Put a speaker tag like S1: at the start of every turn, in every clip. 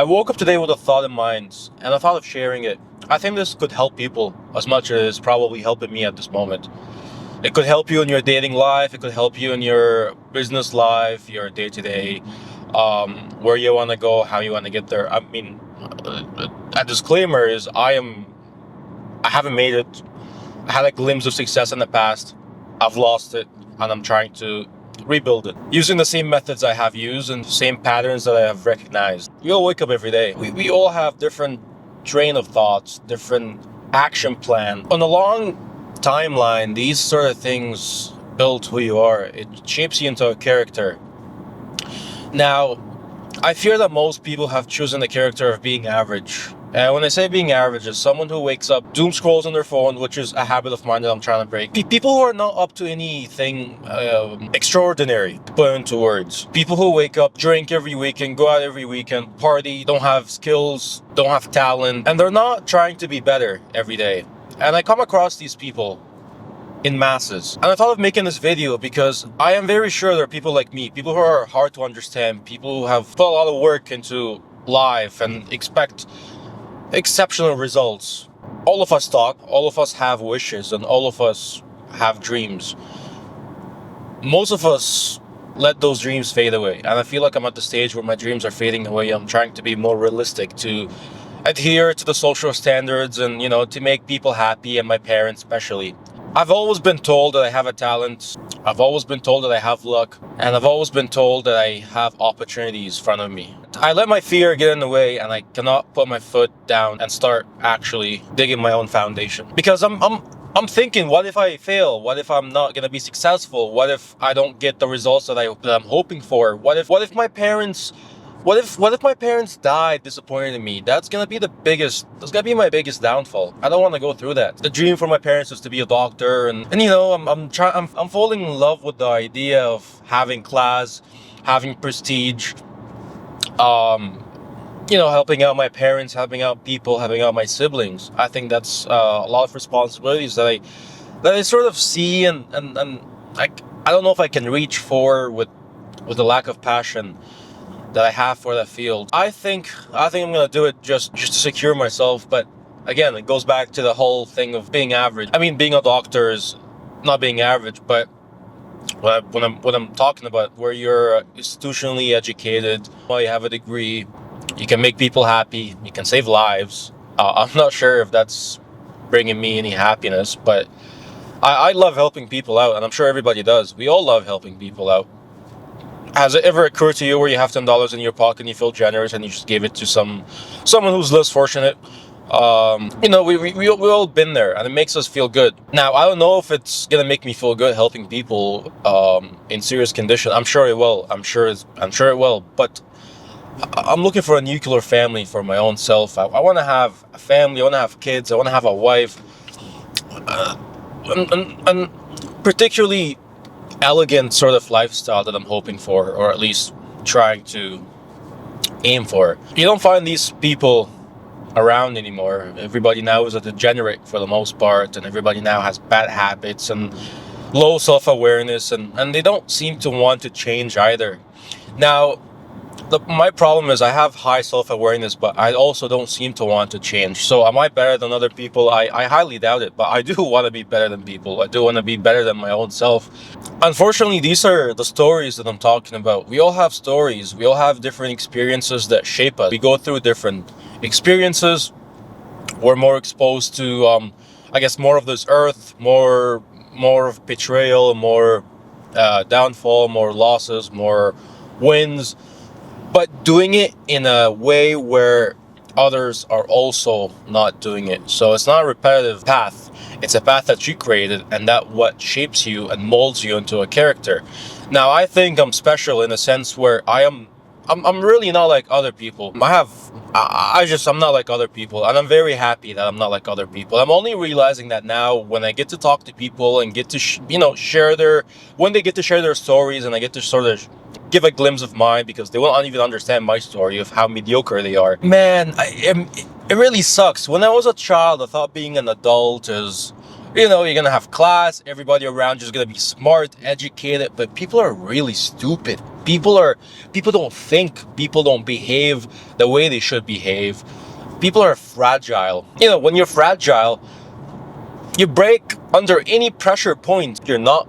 S1: I woke up today with a thought in mind, and I thought of sharing it. I think this could help people as much as it's probably helping me at this moment. It could help you in your dating life. It could help you in your business life, your day-to-day, where you want to go, how you want to get there. I mean, a disclaimer is I haven't made it. I had a glimpse of success in the past. I've lost it, and I'm trying to rebuild it using the same methods I have used and same patterns that I have recognized. We all wake up every day. We all have different train of thoughts, different action plan. On a long timeline, these sort of things build who you are. It shapes you into a character. Now, I fear that most people have chosen the character of being average. And when I say being average, it's someone who wakes up, doom scrolls on their phone, which is a habit of mine that I'm trying to break. People who are not up to anything extraordinary, to put into words. People who wake up, drink every weekend, go out every weekend, party, don't have skills, don't have talent, and they're not trying to be better every day. And I come across these people in masses. And I thought of making this video because I am very sure there are people like me, people who are hard to understand, people who have put a lot of work into life and expect exceptional results. All of us talk, all of us have wishes, and all of us have dreams. Most of us let those dreams fade away. And I feel like I'm at the stage where my dreams are fading away. I'm trying to be more realistic, to adhere to the social standards and, to make people happy, and my parents especially. I've always been told that I have a talent. I've always been told that I have luck. And I've always been told that I have opportunities in front of me. I let my fear get in the way, and I cannot put my foot down and start actually digging my own foundation. Because I'm thinking, what if I fail? What if I'm not gonna be successful? What if I don't get the results that I'm hoping for? What if my parents die disappointed in me? That's gonna be my biggest downfall. I don't want to go through that. The dream for my parents was to be a doctor, and I'm falling in love with the idea of having class, having prestige, helping out my parents, helping out people, helping out my siblings. I think that's a lot of responsibilities that I sort of see, and I don't know if I can reach for with the lack of passion that I have for that field. I think I'm gonna do it just to secure myself. But again, it goes back to the whole thing of being average. I mean, being a doctor is not being average, but when I'm talking about where you're institutionally educated, well, you have a degree, you can make people happy, you can save lives. I'm not sure if that's bringing me any happiness, but I love helping people out, and I'm sure everybody does. We all love helping people out. Has it ever occurred to you where you have $10 in your pocket and you feel generous and you just gave it to someone who's less fortunate? We all been there, and it makes us feel good. Now, I don't know if it's gonna make me feel good helping people in serious condition. I'm sure it will. I'm sure it will. But I'm looking for a nuclear family for my own self. I want to have a family. I want to have kids. I want to have a wife, and particularly elegant sort of lifestyle that I'm hoping for, or at least trying to aim for. You don't find these people around anymore. Everybody now is a degenerate for the most part, and everybody now has bad habits and low self-awareness, and they don't seem to want to change either. Now, my problem is I have high self-awareness, but I also don't seem to want to change. So am I better than other people? I highly doubt it, but I do want to be better than people. I do want to be better than my own self. Unfortunately, these are the stories that I'm talking about. We all have stories. We all have different experiences that shape us. We go through different experiences. We're more exposed to, more of this earth, more of betrayal, more downfall, more losses, more wins. But doing it in a way where others are also not doing it. So it's not a repetitive path. It's a path that you created, and that what shapes you and molds you into a character. Now, I think I'm special in a sense where I'm really not like other people. I'm not like other people, and I'm very happy that I'm not like other people. I'm only realizing that now when I get to talk to people and get to when they get to share their stories, and I get to sort of give a glimpse of mine, because they won't even understand my story of how mediocre they are. Man, it really sucks. When I was a child, I thought being an adult is, you're gonna have class, everybody around you is gonna be smart, educated, but people are really stupid. People don't think, people don't behave the way they should behave. People are fragile. You know, when you're fragile, you break under any pressure point. You're not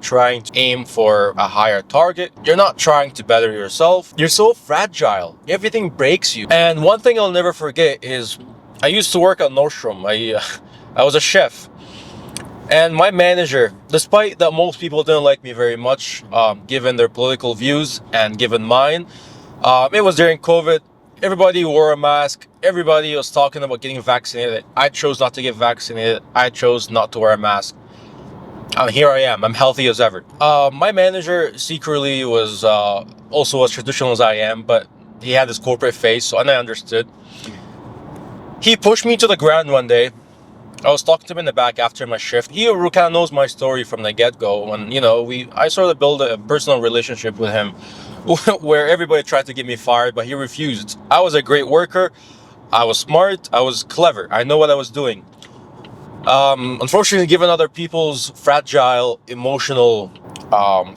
S1: trying to aim for a higher target. You're not trying to better yourself. You're so fragile. Everything breaks you. And one thing I'll never forget is I used to work at Nordstrom. I was a chef. And my manager, despite that most people didn't like me very much, given their political views and given mine, it was during COVID. Everybody wore a mask. Everybody was talking about getting vaccinated. I chose not to get vaccinated. I chose not to wear a mask. Here I am. I'm healthy as ever. My manager secretly was also as traditional as I am, but he had this corporate face, and I understood. He pushed me to the ground one day. I was talking to him in the back after my shift. He kind of knows my story from the get-go, and I sort of built a personal relationship with him, where everybody tried to get me fired, but he refused. I was a great worker. I was smart. I was clever. I know what I was doing. Unfortunately, given other people's fragile emotional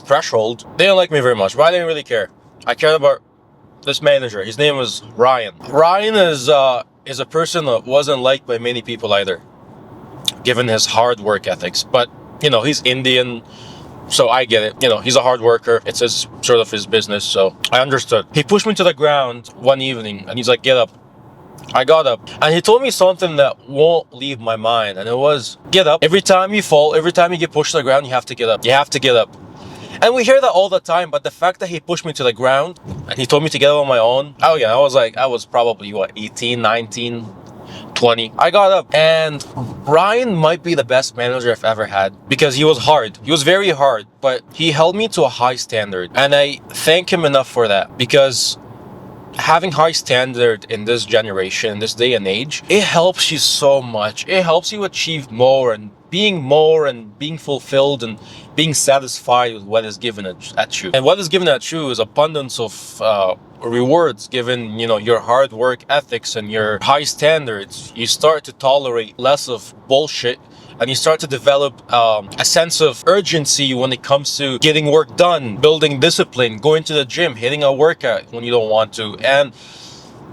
S1: threshold, they didn't like me very much, but I didn't really care. I cared about this manager. His name was Ryan. Ryan is a person that wasn't liked by many people either, given his hard work ethics. But he's Indian, so I get it. He's a hard worker. It's his business, so I understood. He pushed me to the ground one evening, and he's like, "Get up." I got up, and he told me something that won't leave my mind, and it was, get up. Every time you fall, every time you get pushed to the ground, you have to get up. You have to get up. And we hear that all the time, but the fact that he pushed me to the ground, and he told me to get up on my own, I was probably, 18, 19, 20. I got up, and Ryan might be the best manager I've ever had, because he was hard. He was very hard, but he held me to a high standard, and I thank him enough for that, because having high standard in this generation, this day and age, it helps you so much. It helps you achieve more and being fulfilled and being satisfied with what is given at you. And what is given at you is abundance of rewards, given your hard work ethics and your high standards. You start to tolerate less of bullshit, and you start to develop a sense of urgency when it comes to getting work done, building discipline, going to the gym, hitting a workout when you don't want to. And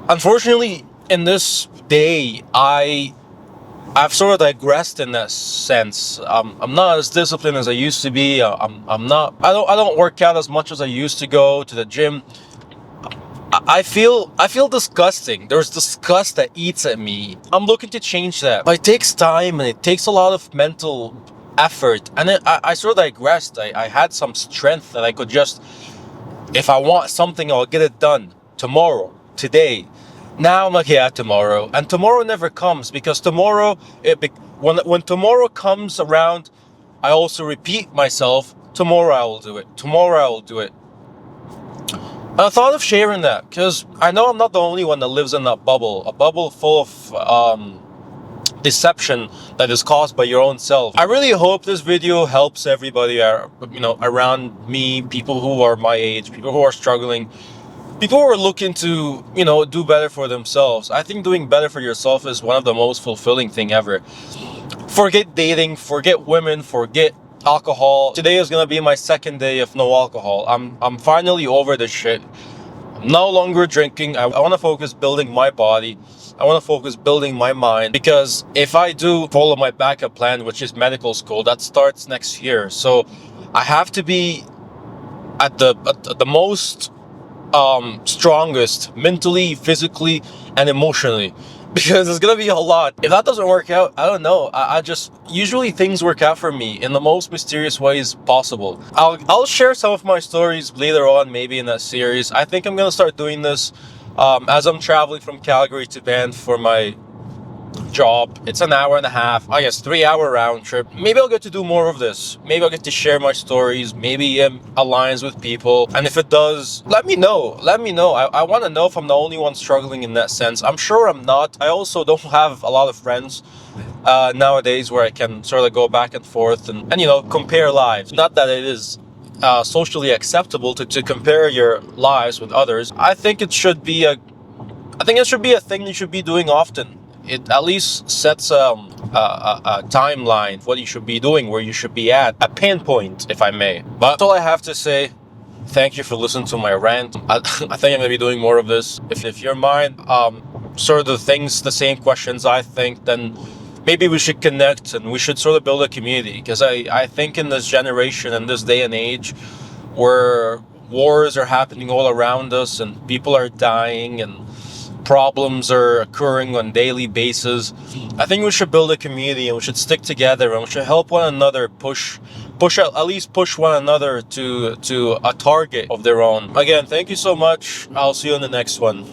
S1: unfortunately, in this day, I've sort of digressed in that sense. I'm not as disciplined as I used to be. I don't work out as much as I used to go to the gym. I feel disgusting. There's disgust that eats at me. I'm looking to change that, but it takes time and it takes a lot of mental effort. And then I sort of digressed. I had some strength that I could just, if I want something, I'll get it done tomorrow, today. Now I'm like, yeah, tomorrow, and tomorrow never comes, because tomorrow, when tomorrow comes around, I also repeat myself. Tomorrow I will do it. Tomorrow I will do it. And I thought of sharing that because I know I'm not the only one that lives in that bubble, a bubble full of deception that is caused by your own self. I really hope this video helps everybody, around me, people who are my age, people who are struggling, people who are looking to, do better for themselves. I think doing better for yourself is one of the most fulfilling thing ever. Forget dating, forget women, forget alcohol. Today is gonna be my second day of no alcohol. I'm finally over this shit. I'm no longer drinking. I want to focus building my body. I want to focus building my mind, because if I do follow my backup plan, which is medical school, that starts next year. So I have to be at the most strongest mentally, physically, and emotionally, because it's gonna be a lot. If that doesn't work out, I don't know. I just usually things work out for me in the most mysterious ways possible. I'll share some of my stories later on, maybe in that series. I think I'm gonna start doing this as I'm traveling from Calgary to Banff for my job. It's an hour and a half, I guess 3-hour round trip. Maybe I'll get to do more of this. Maybe I'll get to share my stories. Maybe it aligns with people, and if it does, let me know. I want to know if I'm the only one struggling in that sense. I'm sure I'm not. I also don't have a lot of friends nowadays where I can sort of go back and forth and compare lives. Not that it is socially acceptable to compare your lives with others. I think it should be a thing you should be doing often. It at least sets a timeline of what you should be doing, where you should be at, a pinpoint, if I may. But that's all I have to say. Thank you for listening to my rant. I think I'm gonna be doing more of this. If your mind sort of thinks the same questions I think, then maybe we should connect and we should sort of build a community. Because I think in this generation, in this day and age, where wars are happening all around us and people are dying and problems are occurring on daily basis, I think we should build a community and we should stick together and we should help one another push at least push one another to a target of their own. Again, thank you so much. I'll see you in the next one.